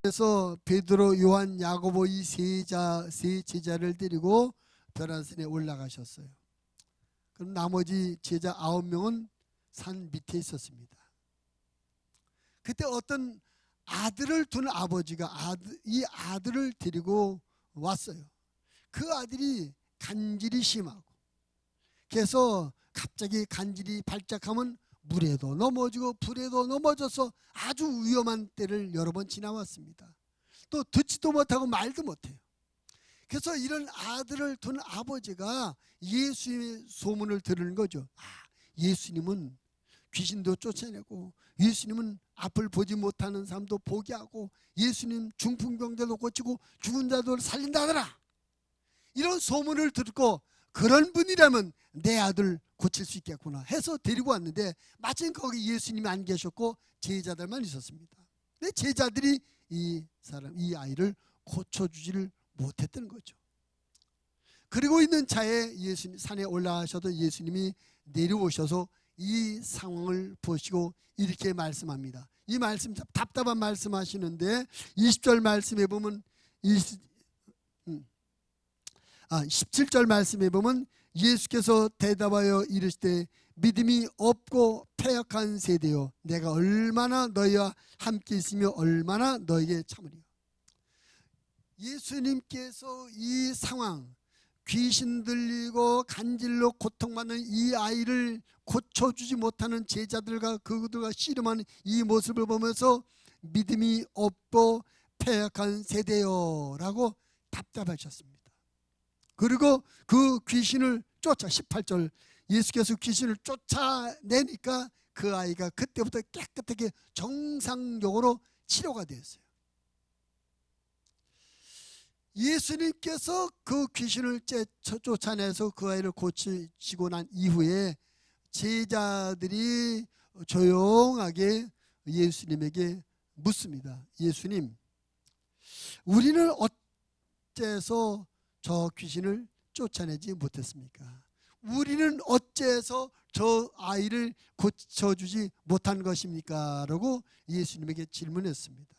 그래서 베드로, 요한, 야고보 이 세 제자를 데리고 벼란산에 올라가셨어요. 그럼 나머지 제자 9명은 산 밑에 있었습니다. 그때 어떤 아들을 둔 아버지가 이 아들을 데리고 왔어요. 그 아들이 간질이 심하고, 그래서 갑자기 간질이 발작하면 물에도 넘어지고 불에도 넘어져서 아주 위험한 때를 여러 번 지나왔습니다. 또 듣지도 못하고 말도 못해요. 그래서 이런 아들을 둔 아버지가 예수님의 소문을 들은 거죠. 예수님은 귀신도 쫓아내고, 예수님은 앞을 보지 못하는 사람도 보게 하고, 예수님 중풍병자도 고치고 죽은 자도 살린다더라. 이런 소문을 듣고 그런 분이라면 내 아들 고칠 수 있겠구나 해서 데리고 왔는데, 마침 거기 예수님이 안 계셨고 제자들만 있었습니다. 근데 제자들이 이 아이를 고쳐주지를 못했던 거죠. 그리고 있는 차에 예수님 산에 올라가셔도 예수님이 내려오셔서 이 상황을 보시고 이렇게 말씀합니다. 이 말씀 답답한 말씀하시는데 20절 말씀에 보면 17절 말씀에 보면 예수께서 대답하여 이르시되 믿음이 없고 패역한 세대여, 내가 얼마나 너희와 함께 있으며 얼마나 너희에게 참으리요. 예수님께서 이 상황, 귀신 들리고 간질로 고통받는 이 아이를 고쳐주지 못하는 제자들과 그들과 씨름하는 이 모습을 보면서 믿음이 없고 패역한 세대요 라고 답답하셨습니다. 그리고 그 귀신을 18절 예수께서 귀신을 쫓아내니까 그 아이가 그때부터 깨끗하게 정상적으로 치료가 되었어요. 예수님께서 그 귀신을 쫓아내서 그 아이를 고치시고 난 이후에 제자들이 조용하게 예수님에게 묻습니다. 예수님, 우리는 어째서 저 귀신을 쫓아내지 못했습니까? 우리는 어째서 저 아이를 고쳐주지 못한 것입니까? 라고 예수님에게 질문했습니다.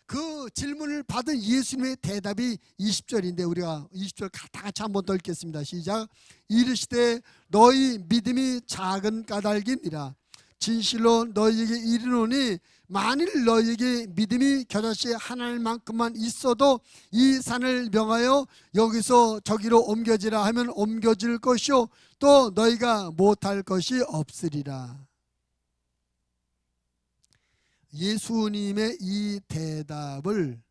그 질문을 받은 예수님의 대답이 20절인데 우리가 20절 다 같이 한번 더 읽겠습니다. 시작. 이르시되 너희 믿음이 작은 까닭이니라. 진실로 너희에게 이르노니 만일 너희에게 믿음이 겨자씨 하나만큼만 있어도 이 산을 명하여 여기서 저기로 옮겨지라 하면 옮겨질 것이요 또 너희가 못할 것이 없으리라. 예수님의 이 대답을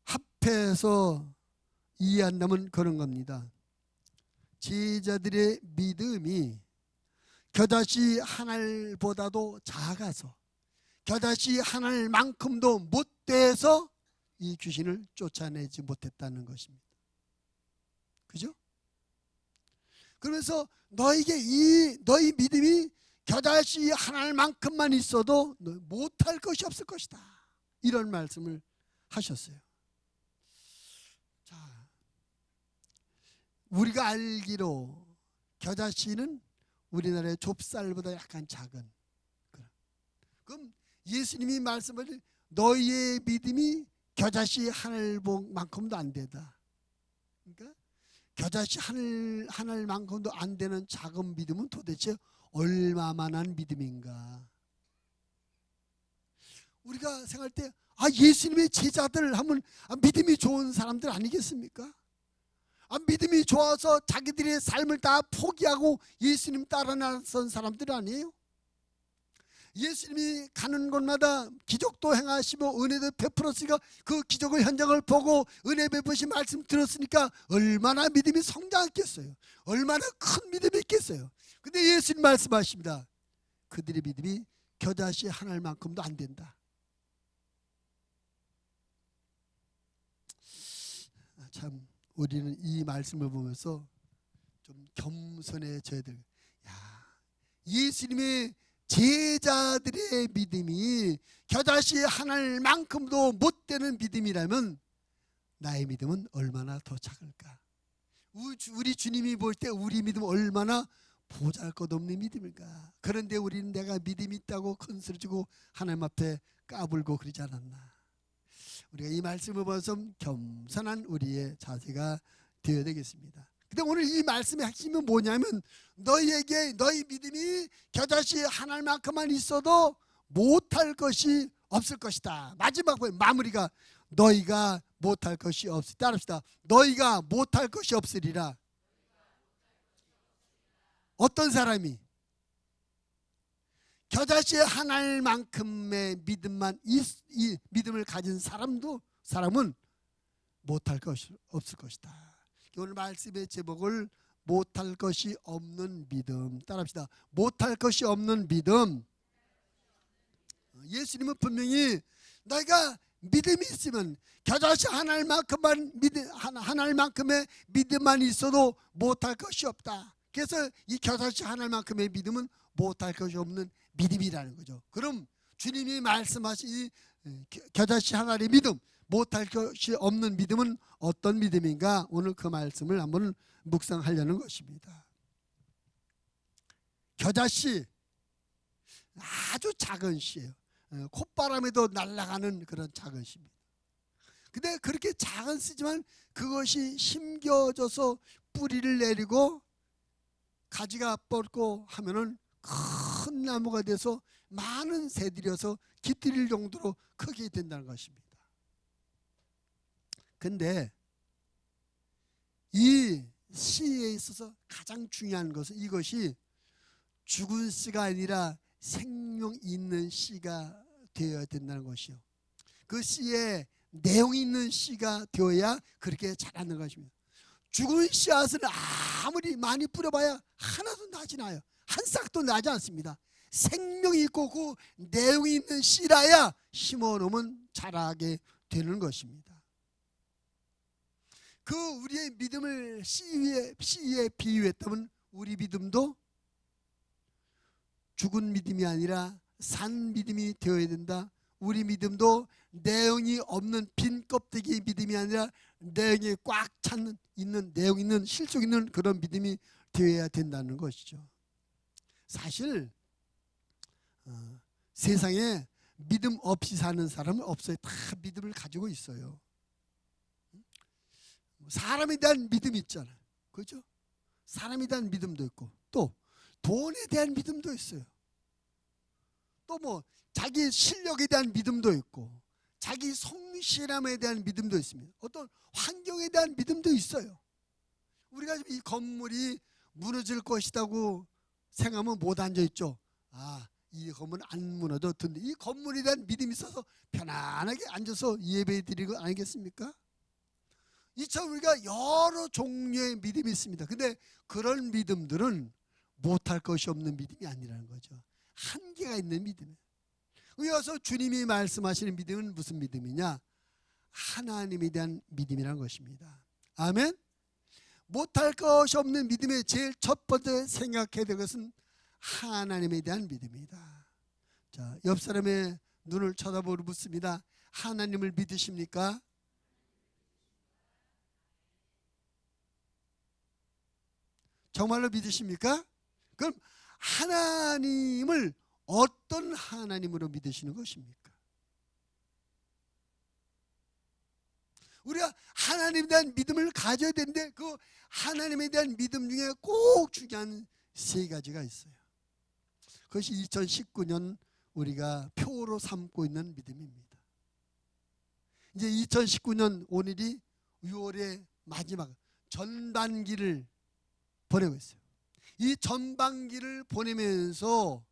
합해서 이해한다면 그런 겁니다. 제자들의 믿음이 겨자씨 한 알보다도 작아서 겨자씨 한 알만큼도 못 돼서 이 귀신을 쫓아내지 못했다는 것입니다. 그죠? 그러면서 너희 믿음이 겨자씨 한 알만큼만 있어도 못할 것이 없을 것이다. 이런 말씀을 하셨어요. 자, 우리가 알기로 겨자씨는 우리나라의 좁쌀보다 약간 작은 그럼 예수님이 말씀을 너희의 믿음이 겨자씨 한 알만큼도 안 되다. 그러니까 겨자씨 한 알만큼도 안 되는 작은 믿음은 도대체 얼마만한 믿음인가? 우리가 생각할 때 예수님의 제자들 하면 믿음이 좋은 사람들 아니겠습니까? 믿음이 좋아서 자기들의 삶을 다 포기하고 예수님 따라 나선 사람들 아니에요? 예수님이 가는 곳마다 기적도 행하시고 은혜도 베풀었으니까 그 기적의 현장을 보고 은혜 베푸신 말씀 들었으니까 얼마나 믿음이 성장했겠어요? 얼마나 큰 믿음이 있겠어요? 근데 예수님 말씀하십니다. 그들의 믿음이 겨자씨 한 알만큼도 안 된다. 참 우리는 이 말씀을 보면서 좀 겸손해져야 돼요. 예수님의 제자들의 믿음이 겨자씨 한 알만큼도 못 되는 믿음이라면 나의 믿음은 얼마나 더 작을까? 우리 주님이 볼 때 우리 믿음은 얼마나 보잘것없는 믿음일까? 그런데 우리는 내가 믿음이 있다고 큰소리치고 하나님 앞에 까불고 그러지 않았나? 우리가 이 말씀을 보면서 겸손한 우리의 자세가 되어야 되겠습니다. 근데 오늘 이 말씀의 핵심은 뭐냐면 너희에게 너희 믿음이 겨자씨 하나만큼만 있어도 못할 것이 없을 것이다. 마지막 마무리가 너희가 못할 것이 없으리라. 따릅시다. 너희가 못할 것이 없으리라. 어떤 사람이 겨자씨 하나만큼의 믿음만 이 믿음을 가진 사람은 못할 것이 없을 것이다. 오늘 말씀의 제목을 못할 것이 없는 믿음. 따라합시다. 못할 것이 없는 믿음. 예수님은 분명히 너희가 믿음이 있으면 겨자씨 하나만큼의 믿음만 있어도 못할 것이 없다. 그래서 이 겨자씨 하나만큼의 믿음은 못할 것이 없는 믿음이라는 거죠. 그럼 주님이 말씀하신 이 겨자씨 하나의 믿음, 못할 것이 없는 믿음은 어떤 믿음인가? 오늘 그 말씀을 한번 묵상하려는 것입니다. 겨자씨, 아주 작은 씨예요. 콧바람에도 날아가는 그런 작은 씨입니다. 근데 그렇게 작은 씨지만 그것이 심겨져서 뿌리를 내리고 가지가 뻗고 하면은 큰 나무가 돼서 많은 새들이어서 깃들일 정도로 크게 된다는 것입니다. 근데 이 씨에 있어서 가장 중요한 것은 이것이 죽은 씨가 아니라 생명 있는 씨가 되어야 된다는 것이요. 그 씨에 내용이 있는 씨가 되어야 그렇게 자라는 것입니다. 죽은 씨앗은 아무리 많이 뿌려봐야 하나도 나지 않아요. 한 싹도 나지 않습니다. 생명이 있고 그 내용이 있는 씨라야 심어놓으면 자라게 되는 것입니다. 그 우리의 믿음을 씨에 비유했다면 우리 믿음도 죽은 믿음이 아니라 산 믿음이 되어야 된다. 우리 믿음도 내용이 없는 빈 껍데기 믿음이 아니라 내용이 꽉 찬 있는 내용 있는 실속 있는 그런 믿음이 되어야 된다는 것이죠. 사실 세상에 믿음 없이 사는 사람은 없어요. 다 믿음을 가지고 있어요. 사람에 대한 믿음이 있잖아요. 그렇죠? 사람에 대한 믿음도 있고 또 돈에 대한 믿음도 있어요. 또 뭐 자기 실력에 대한 믿음도 있고 자기 성실함에 대한 믿음도 있습니다. 어떤 환경에 대한 믿음도 있어요. 우리가 이 건물이 무너질 것이라고 생각하면 못 앉아있죠. 이 건물은 안 무너져. 이 건물에 대한 믿음이 있어서 편안하게 앉아서 예배 드리고 아니겠습니까? 이처럼 우리가 여러 종류의 믿음이 있습니다. 근데 그런 믿음들은 못할 것이 없는 믿음이 아니라는 거죠. 한계가 있는 믿음이에요. 이어서 주님이 말씀하시는 믿음은 무슨 믿음이냐? 하나님에 대한 믿음이라는 것입니다. 아멘. 못할 것이 없는 믿음의 제일 첫 번째 생각해야 될 것은 하나님에 대한 믿음이다. 자, 옆 사람의 눈을 쳐다보고 묻습니다. 하나님을 믿으십니까? 정말로 믿으십니까? 그럼 하나님을 어떤 하나님으로 믿으시는 것입니까? 우리가 하나님에 대한 믿음을 가져야 되는데 그 하나님에 대한 믿음 중에 꼭 중요한 세 가지가 있어요. 그것이 2019년 우리가 표로 삼고 있는 믿음입니다. 이제 2019년 오늘이 6월의 마지막 전반기를 보내고 있어요. 이 전반기를 보내면서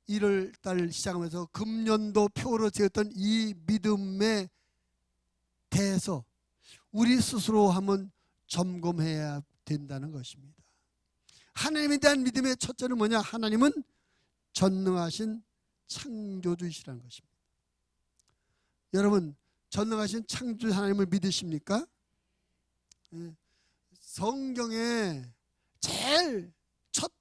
1월달 시작하면서 금년도 표로 세웠던 이 믿음에 대해서 우리 스스로 한번 점검해야 된다는 것입니다. 하나님에 대한 믿음의 첫째는 뭐냐? 하나님은 전능하신 창조주이시라는 것입니다. 여러분, 전능하신 창조주 하나님을 믿으십니까? 성경의 제일 첫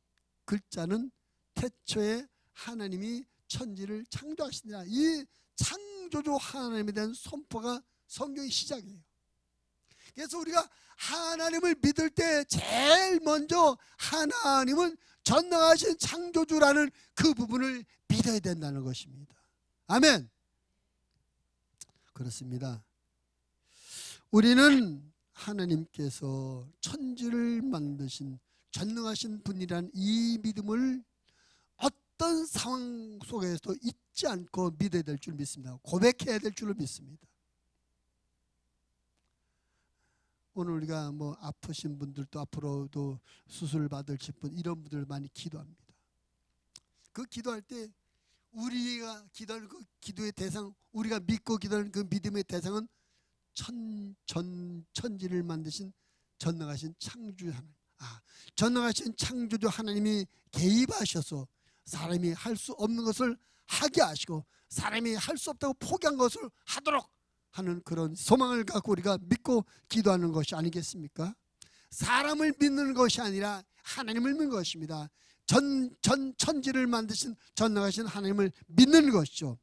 글자는 태초에 하나님이 천지를 창조하시니라. 이 창조주 하나님에 대한 선포가 성경의 시작이에요. 그래서 우리가 하나님을 믿을 때 제일 먼저 하나님은 전능하신 창조주라는 그 부분을 믿어야 된다는 것입니다. 아멘. 그렇습니다. 우리는 하나님께서 천지를 만드신 전능하신 분이란 이 믿음을 어떤 상황 속에서도 잊지 않고 믿어야 될 줄 믿습니다. 고백해야 될 줄로 믿습니다. 오늘 우리가 뭐 아프신 분들도 앞으로도 수술 받으실 분 이런 분들 많이 기도합니다. 그 기도할 때 우리가 기도할 그 기도의 대상, 우리가 믿고 기도하는 그 믿음의 대상은 천지를 만드신 전능하신 창조 하나님. 전능하신 창조주 하나님이 개입하셔서 사람이 할 수 없는 것을 하게 하시고 사람이 할 수 없다고 포기한 것을 하도록 하는 그런 소망을 갖고 우리가 믿고 기도하는 것이 아니겠습니까? 사람을 믿는 것이 아니라 하나님을 믿는 것입니다. 천지를 만드신 전능하신 하나님을 믿는 것이죠.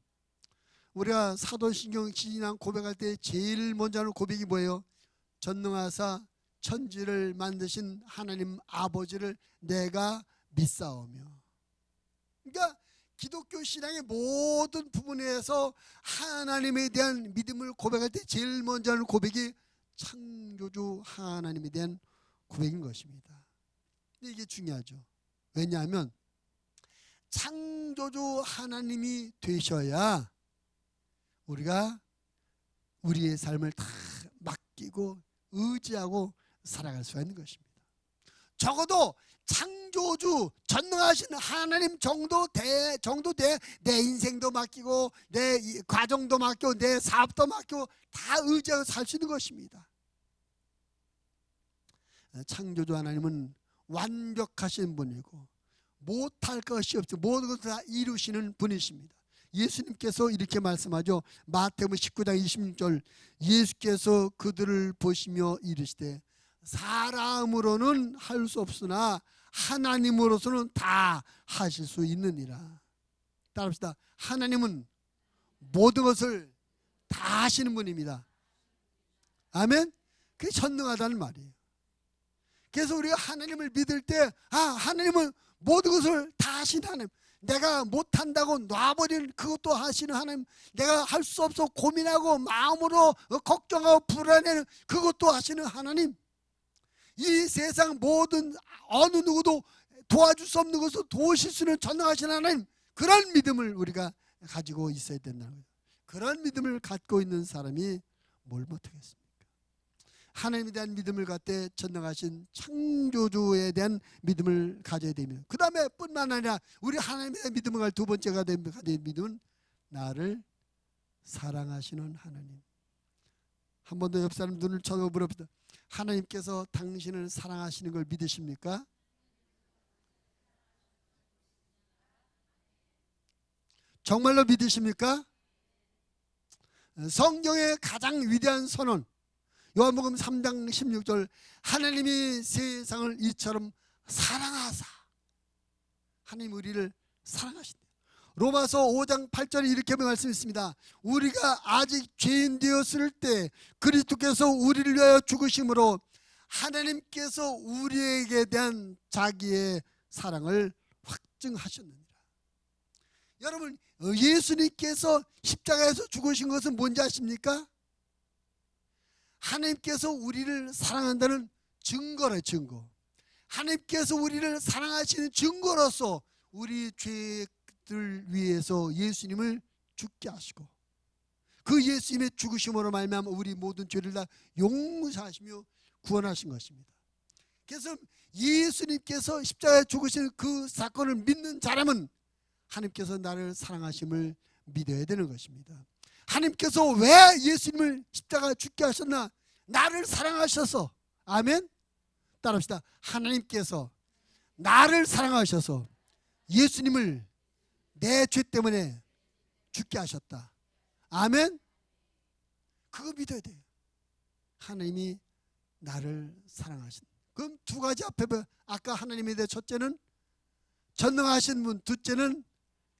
우리가 사도신경 지난 고백할 때 제일 먼저 하는 고백이 뭐예요? 전능하사 천지를 만드신 하나님 아버지를 내가 믿사오며. 그러니까 기독교 신앙의 모든 부분에서 하나님에 대한 믿음을 고백할 때 제일 먼저 하는 고백이 창조주 하나님에 대한 고백인 것입니다. 근데 이게 중요하죠. 왜냐하면 창조주 하나님이 되셔야 우리가 우리의 삶을 다 맡기고 의지하고 살아갈 수가 있는 것입니다. 적어도 창조주 전능하신 하나님 정도 돼 내 인생도 맡기고 내 가정도 맡기고 내 사업도 맡기고 다 의지하고 살 수 있는 것입니다. 창조주 하나님은 완벽하신 분이고 못할 것이 없어 모든 것을 다 이루시는 분이십니다. 예수님께서 이렇게 말씀하죠. 마태복음 19장 26절 예수께서 그들을 보시며 이르시되 사람으로는 할 수 없으나 하나님으로서는 다 하실 수 있느니라. 따라합시다. 하나님은 모든 것을 다 하시는 분입니다. 아멘. 그게 전능하다는 말이에요. 그래서 우리가 하나님을 믿을 때 하나님은 모든 것을 다 하시는 하나님, 내가 못한다고 놔버리는 그것도 하시는 하나님, 내가 할 수 없어 고민하고 마음으로 걱정하고 불안해하는 그것도 하시는 하나님, 이 세상 모든 어느 누구도 도와줄 수 없는 것을 도우실 수 있는 전능하신 하나님, 그런 믿음을 우리가 가지고 있어야 된다는 거예요. 그런 믿음을 갖고 있는 사람이 뭘 못하겠습니까? 하나님에 대한 믿음을 갖되 전능하신 창조주에 대한 믿음을 가져야 됩니다. 그 다음에 뿐만 아니라 우리 하나님에 대한 믿음을 가질 두 번째가 된 믿음은 나를 사랑하시는 하나님. 한 번 더 옆 사람 눈을 쳐다보고 물어봅니다. 하나님께서 당신을 사랑하시는 걸 믿으십니까? 정말로 믿으십니까? 성경의 가장 위대한 선언 요한복음 3장 16절 하나님이 세상을 이처럼 사랑하사, 하나님 우리를 사랑하신다. 로마서 5장 8절에 이렇게 말씀했습니다. 우리가 아직 죄인 되었을 때 그리스도께서 우리를 위하여 죽으심으로 하나님께서 우리에게 대한 자기의 사랑을 확증하셨느니라. 여러분, 예수님께서 십자가에서 죽으신 것은 뭔지 아십니까? 하나님께서 우리를 사랑한다는 증거래, 증거. 하나님께서 우리를 사랑하시는 증거로서 우리 죄들 위해서 예수님을 죽게 하시고 그 예수님의 죽으심으로 말미암아 우리 모든 죄를 다 용서하시며 구원하신 것입니다. 그래서 예수님께서 십자가에 죽으시는 그 사건을 믿는 사람은 하나님께서 나를 사랑하심을 믿어야 되는 것입니다. 하나님께서 왜 예수님을 십자가에 죽게 하셨나? 나를 사랑하셔서. 아멘. 따라합시다. 하나님께서 나를 사랑하셔서 예수님을 내 죄 때문에 죽게 하셨다. 아멘. 그거 믿어야 돼요. 하나님이 나를 사랑하신다. 그럼 두 가지 앞에 아까 하나님에 대해 첫째는 전능하신 분, 둘째는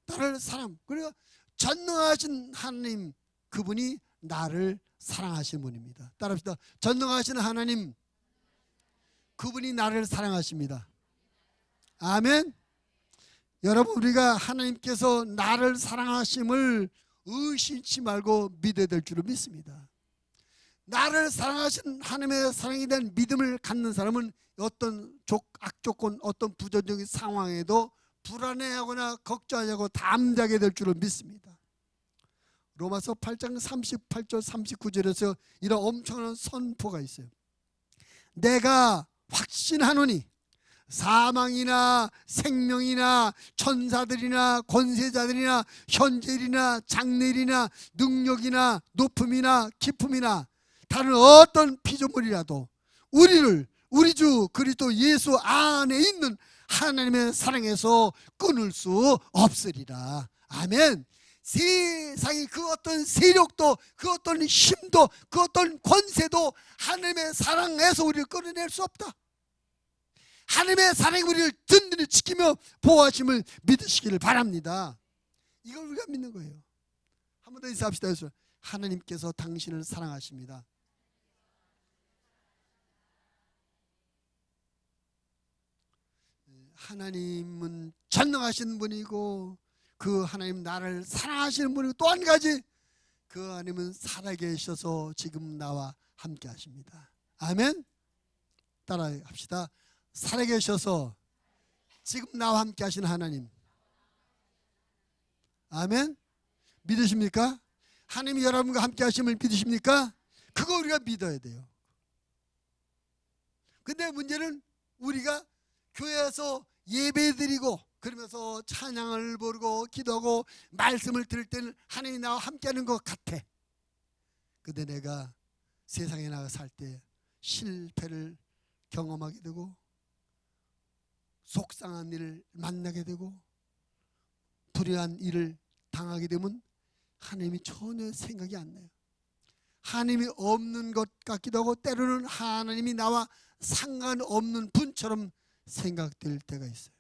나를 사랑. 그리고 전능하신 하나님, 그분이 나를 사랑하시는 분입니다. 따라합시다. 전능하신 하나님, 그분이 나를 사랑하십니다. 아멘. 여러분, 우리가 하나님께서 나를 사랑하심을 의심치 말고 믿어야 될 줄로 믿습니다. 나를 사랑하신 하나님의 사랑에 대한 믿음을 갖는 사람은 어떤 악조건, 어떤 부정적인 상황에도 불안해하거나 걱정하지 않고 담대하게 될 줄로 믿습니다. 로마서 8장 38절 39절에서 이런 엄청난 선포가 있어요. 내가 확신하노니 사망이나 생명이나 천사들이나 권세자들이나 현재일이나 장래일이나 능력이나 높음이나 깊음이나 다른 어떤 피조물이라도 우리 주 그리스도 예수 안에 있는 하나님의 사랑에서 끊을 수 없으리라. 아멘. 세상의 그 어떤 세력도, 그 어떤 힘도, 그 어떤 권세도 하나님의 사랑에서 우리를 끊어낼 수 없다. 하나님의 사랑이 우리를 든든히 지키며 보호하심을 믿으시기를 바랍니다. 이걸 우리가 믿는 거예요. 한 번 더 인사합시다. 하나님께서 당신을 사랑하십니다. 하나님은 전능하신 분이고 그 하나님 나를 사랑하시는 분이고 또 한 가지 그 하나님은 살아계셔서 지금 나와 함께 하십니다. 아멘. 따라합시다. 살아계셔서 지금 나와 함께 하시는 하나님. 아멘. 믿으십니까? 하나님이 여러분과 함께 하심을 믿으십니까? 그거 우리가 믿어야 돼요. 근데 문제는 우리가 교회에서 예배드리고 그러면서 찬양을 부르고 기도하고 말씀을 들을 때는 하나님이 나와 함께하는 것 같아. 근데 내가 세상에 나가 살 때 실패를 경험하게 되고 속상한 일을 만나게 되고 불의한 일을 당하게 되면 하나님이 전혀 생각이 안 나요. 하나님이 없는 것 같기도 하고 때로는 하나님이 나와 상관없는 분처럼 생각될 때가 있어요.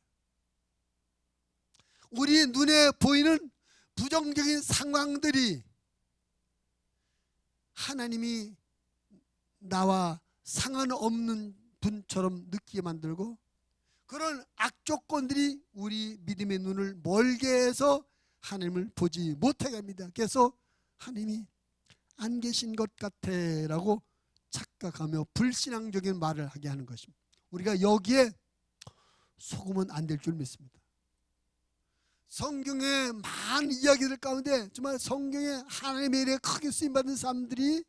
우리 눈에 보이는 부정적인 상황들이 하나님이 나와 상관없는 분처럼 느끼게 만들고 그런 악조건들이 우리 믿음의 눈을 멀게 해서 하나님을 보지 못하게 합니다. 그래서 하나님이 안 계신 것 같아 라고 착각하며 불신앙적인 말을 하게 하는 것입니다. 우리가 여기에 속으면 안 될 줄 믿습니다. 성경의 많은 이야기들 가운데 정말 성경에 하나님의 일에 크게 쓰임받은 사람들이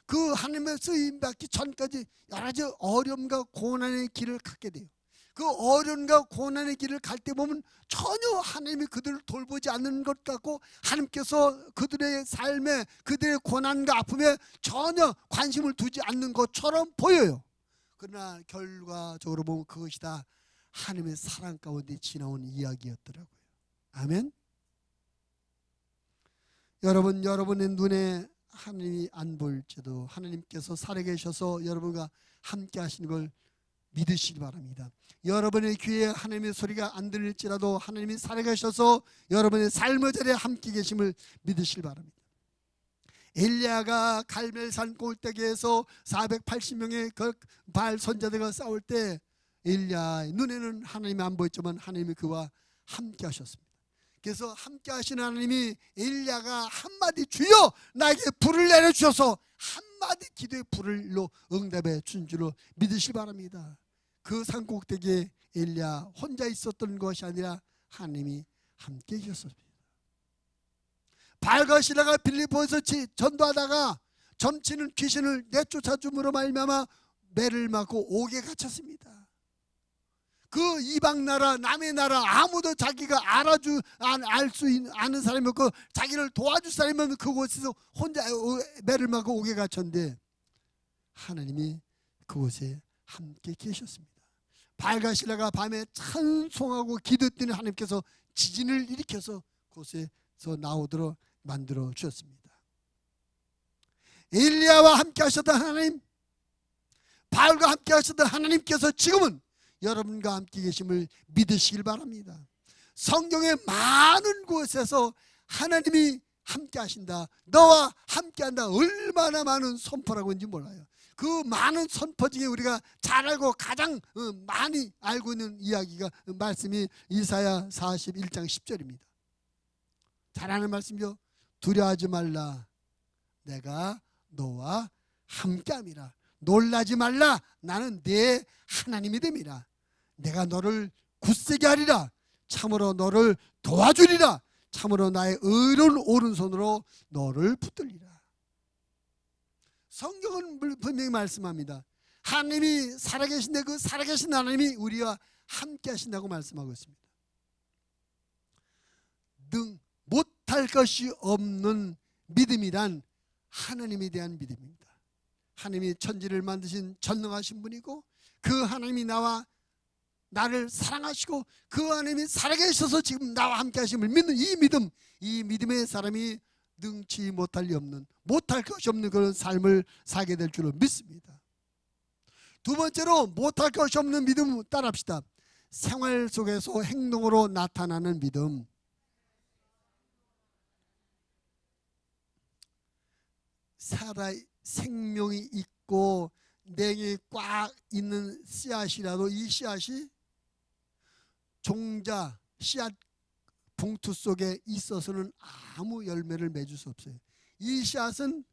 그 하나님의 쓰임받기 전까지 여러 가지 어려움과 고난의 길을 갖게 돼요. 그 어려움과 고난의 길을 갈 때 보면 전혀 하나님이 그들을 돌보지 않는 것 같고 하나님께서 그들의 삶에 그들의 고난과 아픔에 전혀 관심을 두지 않는 것처럼 보여요. 그러나 결과적으로 보면 그것이 다 하나님의 사랑 가운데 지나온 이야기였더라고요. 아멘. 여러분의 눈에 하나님이 안 보일지도 하나님께서 살아계셔서 여러분과 함께 하시는 걸 믿으시기 바랍니다. 여러분의 귀에 하나님의 소리가 안 들릴지라도 하나님이 살아계셔서 여러분의 삶의 자리에 함께 계심을 믿으시기 바랍니다. 엘리야가 갈멜산 꼭대기에서 480명의 그 바알 선자들과 싸울 때 엘리야의 눈에는 하나님이 안 보였지만 하나님이 그와 함께 하셨습니다. 그래서 함께 하시는 하나님이 엘리야가 한마디 주여 나에게 불을 내려주셔서 한마디 기도의 불을로 응답해 준 줄로 믿으시기 바랍니다. 그 산 꼭대기에 엘리야 혼자 있었던 것이 아니라 하나님이 함께 계셨습니다. 바알과 시라가 빌립보에서 전도하다가 점치는 귀신을 내쫓아 줌으로 말미암아 매를 맞고 옥에 갇혔습니다. 그 이방 나라 남의 나라 아무도 자기가 알 수 아는 사람이 없고 자기를 도와줄 사람이 없는 그곳에서 혼자 매를 맞고 옥에 갇혔는데 하나님이 그곳에 함께 계셨습니다. 바알과 시라가 밤에 찬송하고 기도했더니 하나님께서 지진을 일으켜서 그곳에서 나오도록 만들어 주셨습니다. 엘리야와 함께 하셨던 하나님, 바알과 함께 하셨던 하나님께서 지금은 여러분과 함께 계심을 믿으시길 바랍니다. 성경의 많은 곳에서 하나님이 함께 하신다, 너와 함께 한다, 얼마나 많은 선포라고 있는지 몰라요. 그 많은 선포 중에 우리가 잘 알고 가장 많이 알고 있는 이야기가 말씀이 이사야 41장 10절입니다. 잘하는 말씀이죠. 두려워하지 말라. 내가 너와 함께함이라. 놀라지 말라. 나는 네 하나님이 됨이라. 내가 너를 굳세게 하리라. 참으로 너를 도와주리라. 참으로 나의 의로운 오른손으로 너를 붙들리라. 성경은 분명히 말씀합니다. 하나님이 살아계신데 그 살아계신 하나님이 우리와 함께 하신다고 말씀하고 있습니다. 못할 것이 없는 믿음이란 하나님에 대한 믿음입니다. 하나님이 천지를 만드신 전능하신 분이고 그 하나님이 나를 사랑하시고 그 하나님이 살아계셔서 지금 나와 함께 하심을 믿는 이 믿음, 이 믿음의 사람이 능치 못할 리 없는, 못할 것이 없는 그런 삶을 살게 될 줄로 믿습니다. 두 번째로 못할 것이 없는 믿음 따라합시다. 생활 속에서 행동으로 나타나는 믿음. 생명이 있고 냉이 꽉 있는 씨앗이라도 이 씨앗이 종자 씨앗 봉투 속에 있어서는 아무 열매를 맺을 수 없어요. 이 씨앗은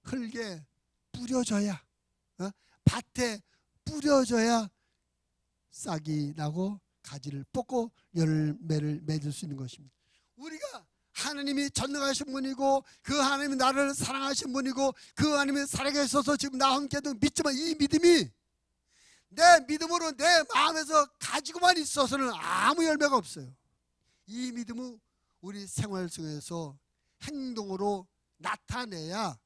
흙에 뿌려져야, 밭에 뿌려져야 싹이 나고 가지를 뽑고 열매를 맺을 수 있는 것입니다. 우리가 하나님이 전능하신 분이고 그 하나님이 나를 사랑하신 분이고 그 하나님이 살아계셔서 지금 나와 함께도 믿지만 이 믿음이 내 믿음으로 내 마음에서 가지고만 있어서는 아무 열매가 없어요. 이 믿음은 우리 생활 속에서 행동으로 나타내야,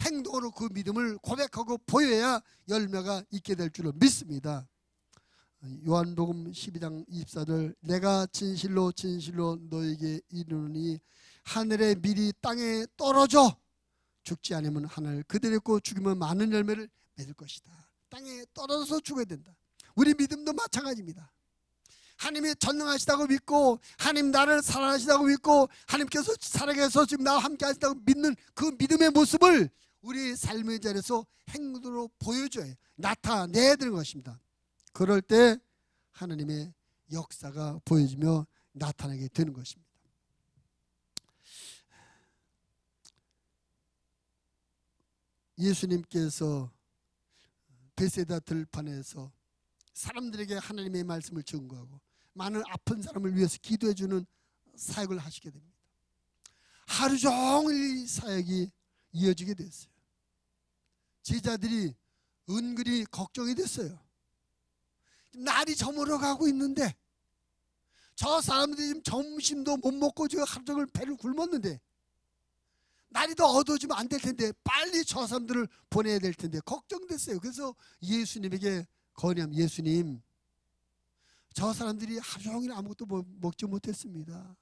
행동으로 그 믿음을 고백하고 보여야 열매가 있게 될 줄로 믿습니다. 요한복음 12장 24절 내가 진실로 진실로 너에게 이르노니 하늘의 밀이 땅에 떨어져 죽지 않으면 하늘 그대로 있고 죽으면 많은 열매를 맺을 것이다. 땅에 떨어져서 죽어야 된다. 우리 믿음도 마찬가지입니다. 하나님이 전능하시다고 믿고 하나님 나를 사랑하시다고 믿고 하나님께서 살아계셔서 지금 나와 함께 하시다고 믿는 그 믿음의 모습을 우리 삶의 자리에서 행동으로 보여줘야, 나타내야 되는 것입니다. 그럴 때 하나님의 역사가 보여지며 나타나게 되는 것입니다. 예수님께서 베세다 들판에서 사람들에게 하나님의 말씀을 증거하고 많은 아픈 사람을 위해서 기도해 주는 사역을 하시게 됩니다. 하루 종일 이 사역이 이어지게 됐어요. 제자들이 은근히 걱정이 됐어요. 날이 저물어 가고 있는데 저 사람들이 지금 점심도 못 먹고 지금 하루 종일 배를 굶었는데 날이 더 어두워지면 안 될 텐데 빨리 저 사람들을 보내야 될 텐데 걱정됐어요. 그래서 예수님에게 건의합니다. 예수님, 저 사람들이 하루 종일 아무것도 먹지 못했습니다.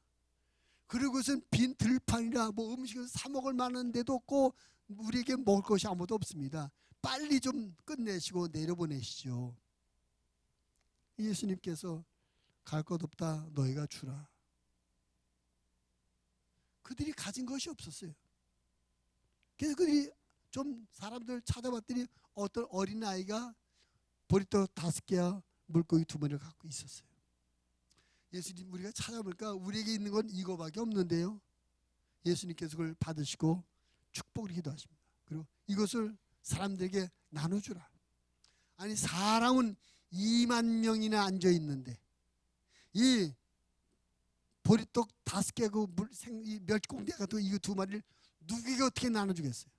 그리고선 빈 들판이라 뭐 음식을 사 먹을 만한 데도 없고 우리에게 먹을 것이 아무것도 없습니다. 빨리 좀 끝내시고 내려보내시죠. 예수님께서 갈 것 없다 너희가 주라. 그들이 가진 것이 없었어요. 그래서 그들이 좀 사람들 찾아봤더니 어떤 어린아이가 보리떡 5개와 물고기 2마리를 갖고 있었어요. 예수님, 우리가 찾아보니까 우리에게 있는 건 이거밖에 없는데요. 예수님께서 그걸 받으시고 축복을 기도하십니다. 그리고 이것을 사람들에게 나눠주라. 아니, 사람은 2만 명이나 앉아 있는데 이 보리떡 5개고 이 멸치꽁대 같은 이거 2마리를 누구에게 어떻게 나눠주겠어요?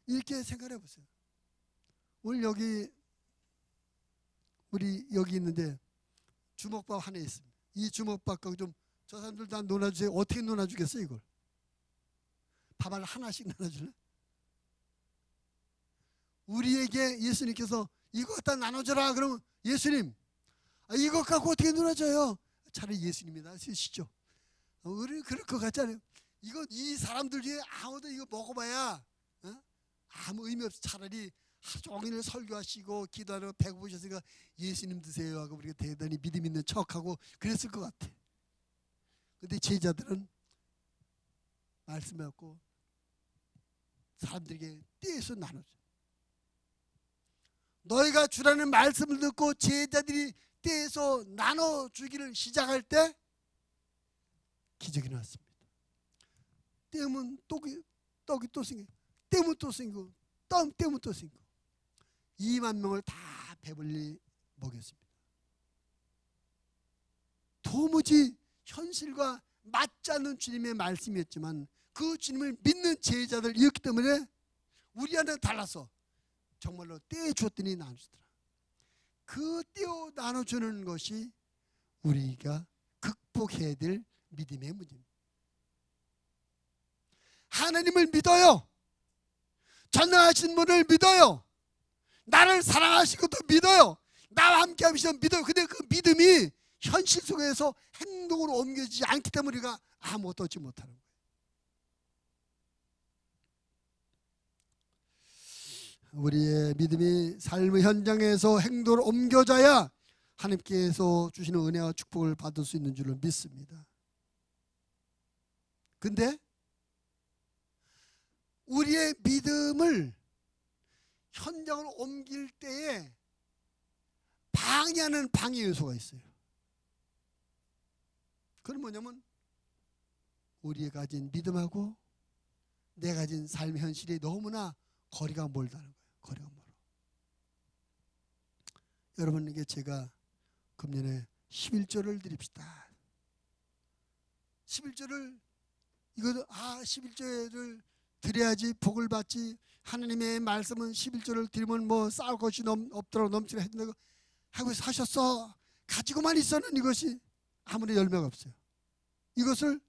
이렇게 생각해 보세요. 오늘 우리 여기 있는데 주먹밥 하나 있습니다. 이 주먹밥 갖고 좀 저 사람들 다 놀아주세요. 어떻게 놀아주겠어요 이걸? 밥을 하나씩 나눠줄래? 우리에게 예수님께서 이거 갖다 나눠줘라 그러면 예수님, 이거 갖고 어떻게 놀아줘요? 차라리 예수님이 나서시죠. 우리 그럴 것 같잖아요. 이 사람들 중에 아무도 이거 먹어봐야 아무 의미 없어. 차라리 하루 종일 설교하시고 기도하러 배고프셨으니까 예수님 드세요 하고 우리가 대단히 믿음 있는 척하고 그랬을 것 같아. 근데 제자들은 말씀해갖고 사람들에게 떼서 나눠줘. 너희가 주라는 말씀을 듣고 제자들이 떼서 나눠주기를 시작할 때 기적이 났습니다. 떼면 떡이 또 생기고, 떼면 또 생기고, 떼면 또 생기고, 2만 명을 다 배불리 먹였습니다. 도무지 현실과 맞지 않는 주님의 말씀이었지만 그 주님을 믿는 제자들이었기 때문에 우리한테 달라서 정말로 떼어주었더니 나눠주더라. 그 떼어 나눠주는 것이 우리가 극복해야 될 믿음의 문제입니다. 하나님을 믿어요. 전능하신 분을 믿어요. 나를 사랑하시고도 믿어요. 나와 함께 하시면 믿어요. 근데 그 믿음이 현실 속에서 행동으로 옮겨지지 않기 때문에 우리가 아무것도 얻지 못하는 거예요. 우리의 믿음이 삶의 현장에서 행동으로 옮겨져야 하나님께서 주시는 은혜와 축복을 받을 수 있는 줄을 믿습니다. 근데 우리의 믿음을 현장으로 옮길 때에 방해하는 방해 요소가 있어요. 그건 뭐냐면 우리가 가진 믿음하고 내가 가진 삶의 현실이 너무나 거리가 멀다는 거예요. 거리가 멀어. 여러분에게 제가 금년에 11조를 드립시다. 11조를 11조를 드려야지 복을 받지. 하나님의 말씀은 11조를 드리면 뭐 쌓을 것이 없도록 넘치게 해준다고 하고 사셨어. 가지고만 있어는 이것이 아무리 열매가 없어요. 이것을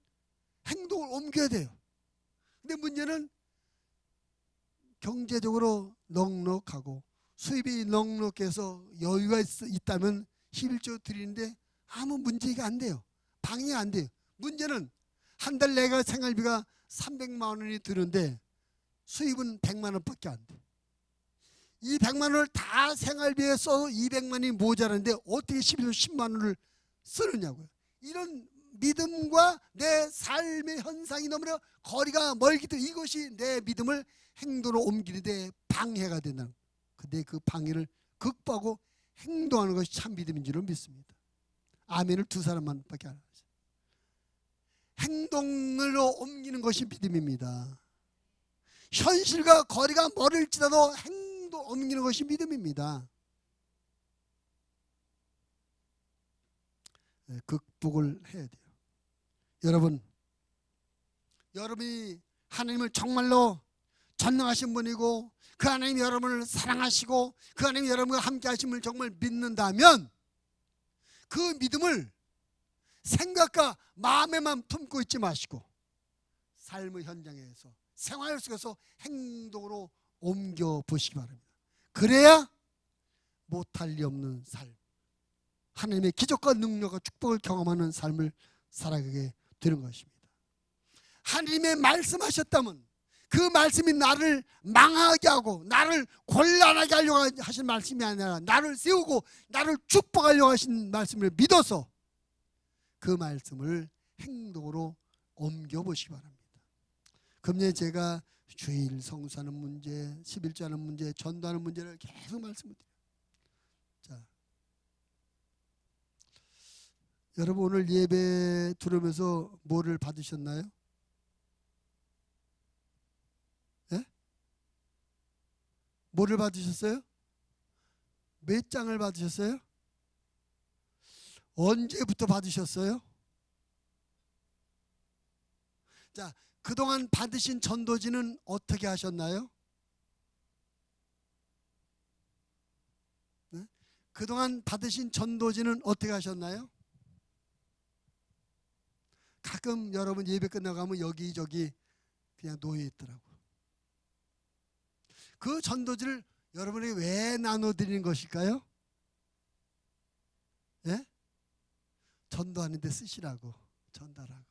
행동을 옮겨야 돼요. 근데 문제는 경제적으로 넉넉하고 수입이 넉넉해서 여유가 있다면 11조 드리는데 아무 문제가 안 돼요. 방해가 안 돼요. 문제는 한 달 내가 생활비가 300만 원이 드는데 수입은 100만 원밖에 안 돼. 이 100만 원을 다 생활비에 써도 200만이 모자란데 어떻게 11조 10만 원을 쓰느냐고요. 이런 믿음과 내 삶의 현상이 너무나 거리가 멀기 때문에 이것이 내 믿음을 행동으로 옮기는데 방해가 된다는 거예요. 근데 그 방해를 극복하고 행동하는 것이 참 믿음인 줄로 믿습니다. 아멘을 2사람만 밖에 안 하죠. 행동으로 옮기는 것이 믿음입니다. 현실과 거리가 멀을지라도 행동 옮기는 것이 믿음입니다. 극복을 해야 돼요. 여러분이 하나님을 정말로 전능하신 분이고 그 하나님이 여러분을 사랑하시고 그 하나님이 여러분과 함께 하심을 정말 믿는다면 그 믿음을 생각과 마음에만 품고 있지 마시고 삶의 현장에서 생활 속에서 행동으로 옮겨 보시기 바랍니다. 그래야 못할 리 없는 삶, 하나님의 기적과 능력과 축복을 경험하는 삶을 살아가게 되는 것입니다. 하나님의 말씀하셨다면 그 말씀이 나를 망하게 하고 나를 곤란하게 하려고 하신 말씀이 아니라 나를 세우고 나를 축복하려고 하신 말씀을 믿어서 그 말씀을 행동으로 옮겨보시기 바랍니다. 금년에 제가 주일 성수하는 문제, 11조하는 문제, 전도하는 문제를 계속 말씀을 드려요. 자, 여러분 오늘 예배 들으면서 뭐를 받으셨나요? 예? 뭐를 받으셨어요? 몇 장을 받으셨어요? 언제부터 받으셨어요? 자, 그동안 받으신 전도지는 어떻게 하셨나요? 네? 그동안 받으신 전도지는 어떻게 하셨나요? 가끔 여러분 예배 끝나고 가면 여기저기 그냥 놓여 있더라고. 그 전도지를 여러분에게 왜 나눠드리는 것일까요? 예? 전도하는데 쓰시라고, 전달하고.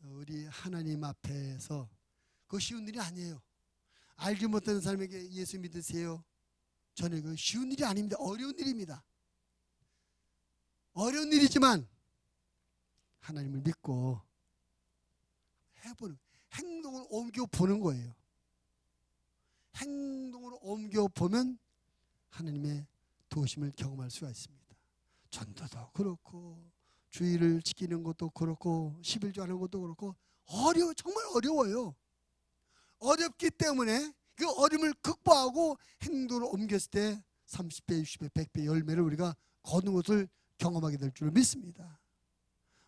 우리 하나님 앞에서 그거 쉬운 일이 아니에요. 알지 못하는 사람에게 예수 믿으세요. 저는 그 쉬운 일이 아닙니다. 어려운 일입니다. 어려운 일이지만 하나님을 믿고 해보는, 행동을 옮겨보는 거예요. 행동으로 옮겨보면 하나님의 도우심을 경험할 수가 있습니다. 전도도 그렇고 주의를 지키는 것도 그렇고 11조 하는 것도 그렇고 정말 어려워요. 어렵기 때문에 그 어려움을 극복하고 행동으로 옮겼을 때 30배, 60배, 100배 열매를 우리가 거둔 것을 경험하게 될 줄 믿습니다.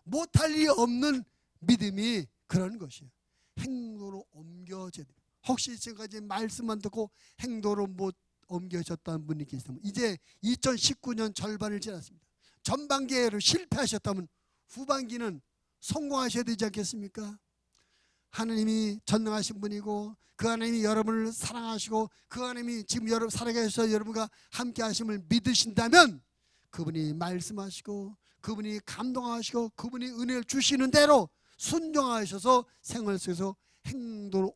못할 일이 없는 믿음이 그런 것이에요. 행동으로 옮겨져야 돼요. 혹시 지금까지 말씀만 듣고 행동으로 못 옮겨졌다는 분이 계시다면 이제 2019년 절반을 지났습니다. 전반기에로 실패하셨다면 후반기는 성공하셔야 되지 않겠습니까? 하나님이 전능하신 분이고 그 하나님이 여러분을 사랑하시고 그 하나님이 지금 여러분 살아계셔서 여러분과 함께 하심을 믿으신다면 그분이 말씀하시고 그분이 감동하시고 그분이 은혜를 주시는 대로 순종하셔서 생활 속에서 행동으로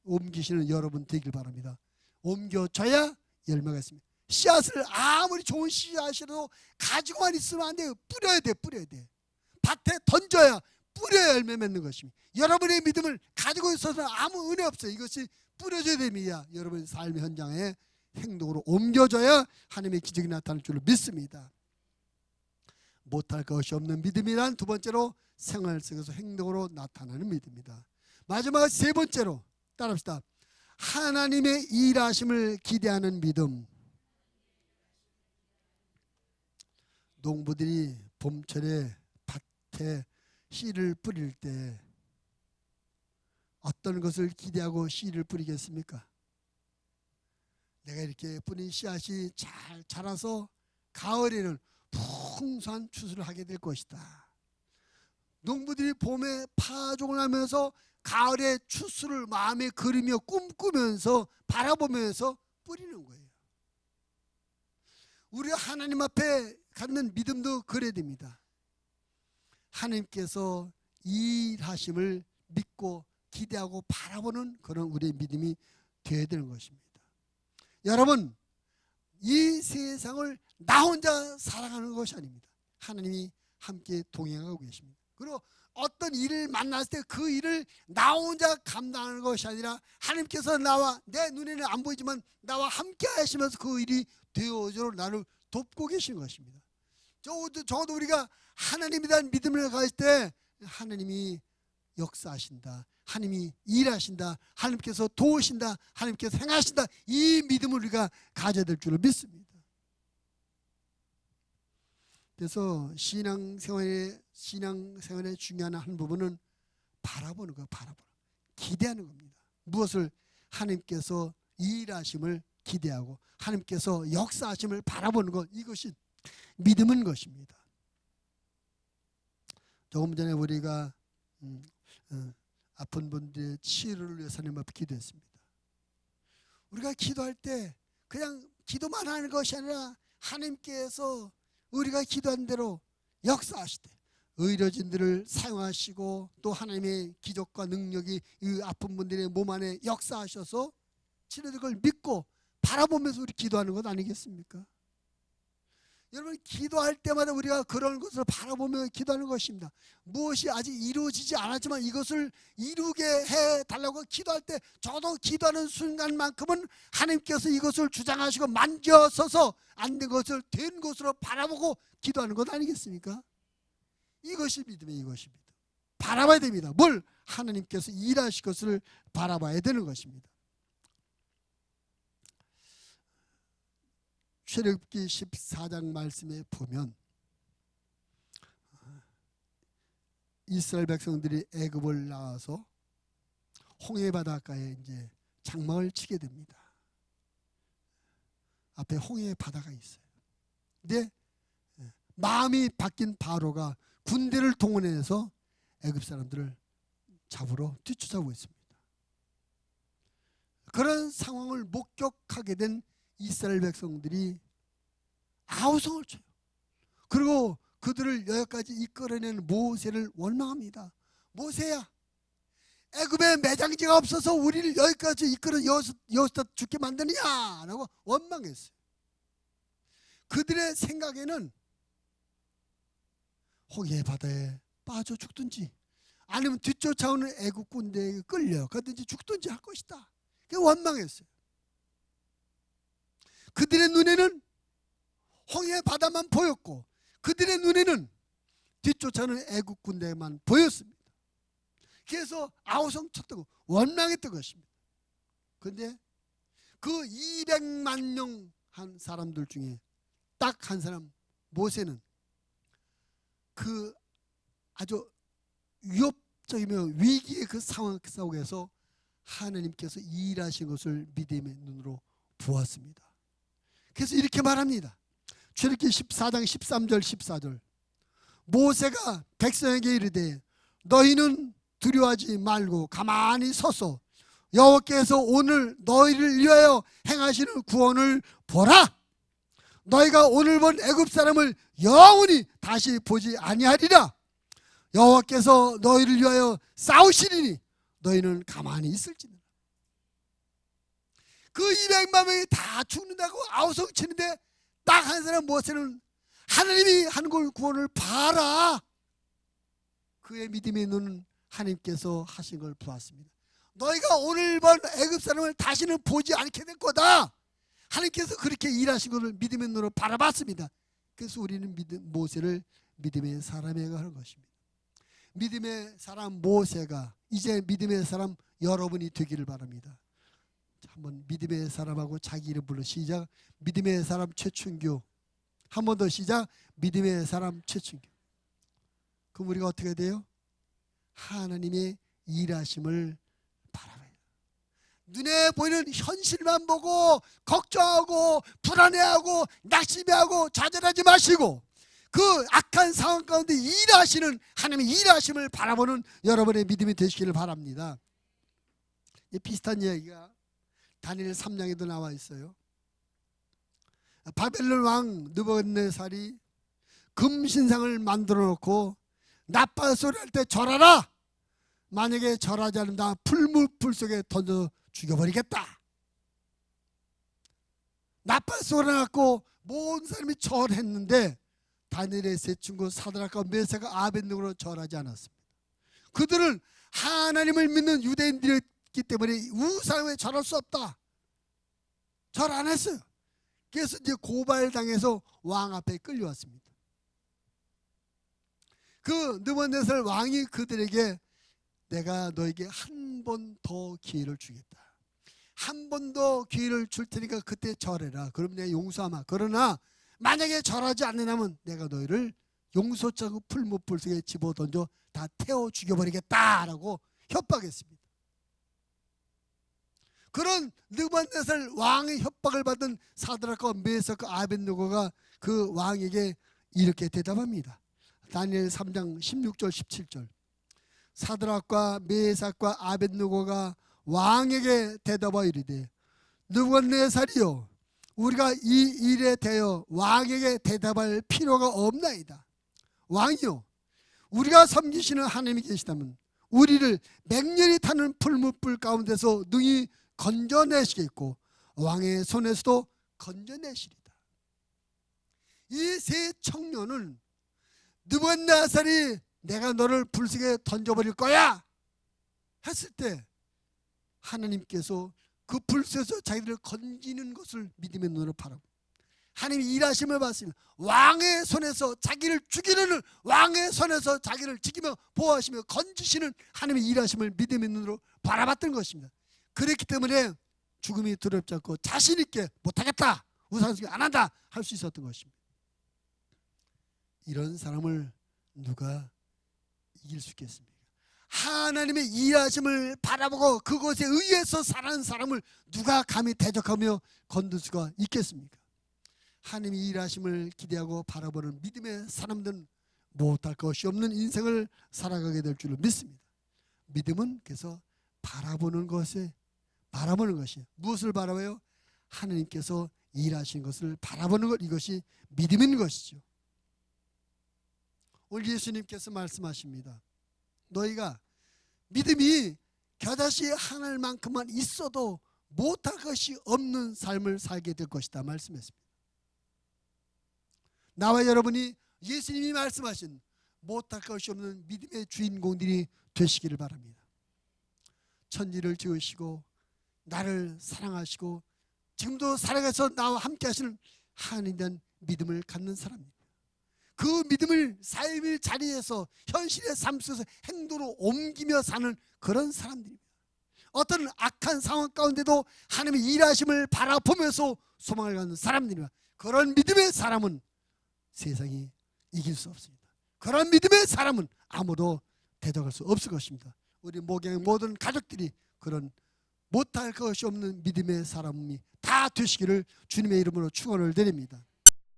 옮기시는 여러분 되길 바랍니다. 옮겨져야 열매가 있습니다. 씨앗을 아무리 좋은 씨앗이라도 가지고만 있으면 안 돼요. 뿌려야 돼. 밭에 던져야 뿌려야 열매 맺는 것입니다. 여러분의 믿음을 가지고 있어서는 아무 은혜 없어요. 이것이 뿌려져야 됩니다. 여러분의 삶의 현장에 행동으로 옮겨져야 하나님의 기적이 나타날 줄을 믿습니다. 못할 것이 없는 믿음이란 두 번째로 생활 속에서 행동으로 나타나는 믿음입니다. 마지막 세 번째로 따라합시다. 하나님의 일하심을 기대하는 믿음. 농부들이 봄철에 밭에 씨를 뿌릴 때 어떤 것을 기대하고 씨를 뿌리겠습니까? 내가 이렇게 뿌린 씨앗이 잘 자라서 가을에는 풍성한 추수를 하게 될 것이다. 농부들이 봄에 파종을 하면서 가을에 추수를 마음에 그리며 꿈꾸면서 바라보면서 뿌리는 거예요. 우리가 하나님 앞에 갖는 믿음도 그래야 됩니다. 하나님께서 일하심을 믿고 기대하고 바라보는 그런 우리의 믿음이 되어야 되는 것입니다. 여러분, 이 세상을 나 혼자 살아가는 것이 아닙니다. 하나님이 함께 동행하고 계십니다. 그리고 어떤 일을 만났을 때 그 일을 나 혼자 감당하는 것이 아니라 하나님께서 내 눈에는 안 보이지만 나와 함께 하시면서 그 일이 되어지도록 나를 돕고 계신 것입니다. 적어도 우리가 하나님에 대한 믿음을 가질 때 하나님이 역사하신다, 하나님이 일하신다, 하나님께서 도우신다, 하나님께서 행하신다, 이 믿음을 우리가 가져야 될 줄을 믿습니다. 그래서 신앙생활의 중요한 한 부분은 바라보는 거예요. 기대하는 겁니다. 무엇을? 하나님께서 일하심을 기대하고 하나님께서 역사하심을 바라보는 것, 이것이 믿음인 것입니다. 조금 전에 우리가 아픈 분들의 치유를 위해서 하나님 앞에 기도했습니다. 우리가 기도할 때 그냥 기도만 하는 것이 아니라 하나님께서 우리가 기도한 대로 역사하시되 의료진들을 사용하시고 또 하나님의 기적과 능력이 이 아픈 분들의 몸 안에 역사하셔서 치료될 걸 믿고 바라보면서 우리 기도하는 것 아니겠습니까? 여러분, 기도할 때마다 우리가 그런 것을 바라보며 기도하는 것입니다. 무엇이 아직 이루어지지 않았지만 이것을 이루게 해달라고 기도할 때 저도 기도하는 순간만큼은 하나님께서 이것을 주장하시고 만져서서 안 된 것을 된 것으로 바라보고 기도하는 것 아니겠습니까? 이것이 믿음이에요. 이것입니다. 바라봐야 됩니다. 뭘? 하나님께서 일하실 것을 바라봐야 되는 것입니다. 출애굽기 14장 말씀에 보면 이스라엘 백성들이 애굽을 나와서 홍해 바닷가에 이제 장막을 치게 됩니다. 앞에 홍해 바다가 있어요. 근데 마음이 바뀐 바로가 군대를 동원해서 애굽 사람들을 잡으러 뒤쫓아오고 있습니다. 그런 상황을 목격하게 된 이스라엘 백성들이 아우성을 쳐요. 그리고 그들을 여기까지 이끌어낸 모세를 원망합니다. 모세야, 애굽에 매장지가 없어서 우리를 여기까지 이끌어 여기서 죽게 만드느냐 라고 원망했어요. 그들의 생각에는 홍해 바다에 빠져 죽든지 아니면 뒤쫓아오는 애굽 군대에 끌려가든지 죽든지 할 것이다. 그게 원망했어요. 그들의 눈에는 홍해 바다만 보였고 그들의 눈에는 뒤쫓아오는 애국 군대만 보였습니다. 그래서 아우성쳤다고 원망했던 것입니다. 그런데 그 200만 명 한 사람들 중에 딱 한 사람 모세는 그 아주 위협적이며 위기의 그 상황 속에서 하나님께서 일하신 것을 믿음의 눈으로 보았습니다. 그래서 이렇게 말합니다. 출애굽기 14장 13절 14절 모세가 백성에게 이르되 너희는 두려워하지 말고 가만히 서서 여호와께서 오늘 너희를 위하여 행하시는 구원을 보라. 너희가 오늘 본 애굽 사람을 영원히 다시 보지 아니하리라. 여호와께서 너희를 위하여 싸우시리니 너희는 가만히 있을지니라. 그 200만 명이 다 죽는다고 아우성치는데 딱 한 사람 모세는 하나님이 하는 걸 구원을 봐라. 그의 믿음의 눈은 하나님께서 하신 걸 보았습니다. 너희가 오늘 본 애굽 사람을 다시는 보지 않게 될 거다. 하나님께서 그렇게 일하신 것을 믿음의 눈으로 바라봤습니다. 그래서 우리는 모세를 믿음의 사람이라고 하는 것입니다. 믿음의 사람 모세가 이제 믿음의 사람 여러분이 되기를 바랍니다. 한번 믿음의 사람하고 자기 이름 불러 시작. 믿음의 사람 최춘규. 한 번 더 시작. 믿음의 사람 최춘규. 그럼 우리가 어떻게 돼요? 하나님의 일하심을 바라봐요. 눈에 보이는 현실만 보고 걱정하고 불안해하고 낙심해하고 좌절하지 마시고 그 악한 상황 가운데 일하시는 하나님의 일하심을 바라보는 여러분의 믿음이 되시기를 바랍니다. 비슷한 이야기가 다니엘 3장에도 나와 있어요. 바벨론 왕 느부갓네살이 금신상을 만들어 놓고 나팔 소리 할 때 절하라. 만약에 절하지 않는다 풀무불 속에 던져 죽여버리겠다. 나팔 소리 갖고 모든 사람이 절했는데 다니엘의 세 친구 사드락과 메삭과 아벳느고로 절하지 않았습니다. 그들은 하나님을 믿는 유대인들이었기 때문에 우상에 절할 수 없다. 절 안 했어요. 그래서 이제 고발당해서 왕 앞에 끌려왔습니다. 그 느부갓네살 왕이 그들에게 내가 너에게 한 번 더 기회를 주겠다. 한 번 더 기회를 줄 테니까 그때 절해라. 그럼 내가 용서하마. 그러나 만약에 절하지 않는다면 내가 너희를 용서자고 풀무불 속에 집어던져 다 태워 죽여버리겠다라고 협박했습니다. 그런 느부갓네살 왕의 협박을 받은 사드락과 메삭과 아벳느고가 그 왕에게 이렇게 대답합니다. 다니엘 3장 16절 17절 사드락과 메삭과 아벳느고가 왕에게 대답하여 이르되 느부갓네살이여 우리가 이 일에 대하여 왕에게 대답할 필요가 없나이다. 왕이여 우리가 섬기시는 하나님이 계시다면 우리를 맹렬히 타는 풀무불 가운데서 능히 건져내시겠고 왕의 손에서도 건져내시리다. 이 세 청년은 느부갓네살이 내가 너를 불속에 던져버릴 거야 했을 때 하나님께서 그 불속에서 자기들을 건지는 것을 믿음의 눈으로 바라보고 하나님이 일하심을 봤습니다. 왕의 손에서 자기를 죽이는 왕의 손에서 자기를 지키며 보호하시며 건지시는 하나님의 일하심을 믿음의 눈으로 바라봤던 것입니다. 그렇기 때문에 죽음이 두렵지 않고 자신 있게 못하겠다 우상숭배 안 한다 할 수 있었던 것입니다. 이런 사람을 누가 이길 수 있겠습니까? 하나님의 일하심을 바라보고 그것에 의해서 살아가는 사람을 누가 감히 대적하며 건들 수가 있겠습니까? 하나님의 일하심을 기대하고 바라보는 믿음의 사람들은 못할 것이 없는 인생을 살아가게 될 줄로 믿습니다. 믿음은 그래서 바라보는 것이 무엇을 바라봐요? 하나님께서 일하신 것을 바라보는 것, 이것이 믿음인 것이죠. 오늘 예수님께서 말씀하십니다. 너희가 믿음이 겨자씨 하늘만큼만 있어도 못할 것이 없는 삶을 살게 될 것이다 말씀했습니다. 나와 여러분이 예수님이 말씀하신 못할 것이 없는 믿음의 주인공들이 되시기를 바랍니다. 천지를 지으시고 나를 사랑하시고 지금도 살아가서 나와 함께 하시는 하나님에 대한 믿음을 갖는 사람입니다. 그 믿음을 삶의 자리에서 현실의 삶 속에서 행동으로 옮기며 사는 그런 사람들입니다. 어떤 악한 상황 가운데도 하나님의 일하심을 바라보면서 소망을 갖는 사람들입니다. 그런 믿음의 사람은 세상이 이길 수 없습니다. 그런 믿음의 사람은 아무도 대적할 수 없을 것입니다. 우리 목양의 모든 가족들이 그런 못할 것이 없는 믿음의 사람이 다 되시기를 주님의 이름으로 축원을 드립니다.